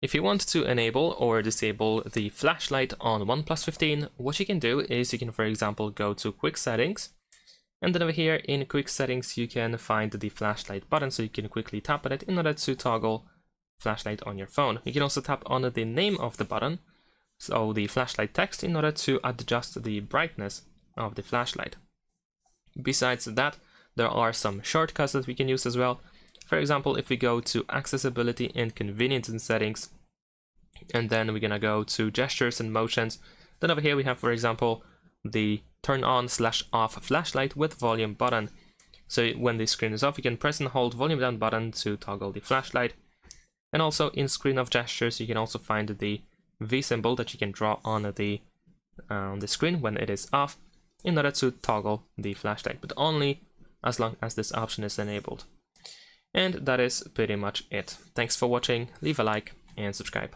If you want to enable or disable the flashlight on OnePlus 15, what you can do is you can, for example, go to Quick Settings, and then over here in Quick Settings you can find the flashlight button, so you can quickly tap on it in order to toggle flashlight on your phone. You can also tap on the name of the button, so the flashlight text, in order to adjust the brightness of the flashlight. Besides that, there are some shortcuts that we can use as well. For example, if we go to Accessibility and Convenience and Settings, and then we're gonna go to Gestures and Motions, then over here we have, for example, the Turn On/Off Flashlight with Volume button. So when the screen is off, you can press and hold Volume Down button to toggle the flashlight. And also in Screen of Gestures, you can also find the V symbol that you can draw on the screen when it is off, in order to toggle the flashlight, but only as long as this option is enabled. And that is pretty much it. Thanks for watching, leave a like and subscribe.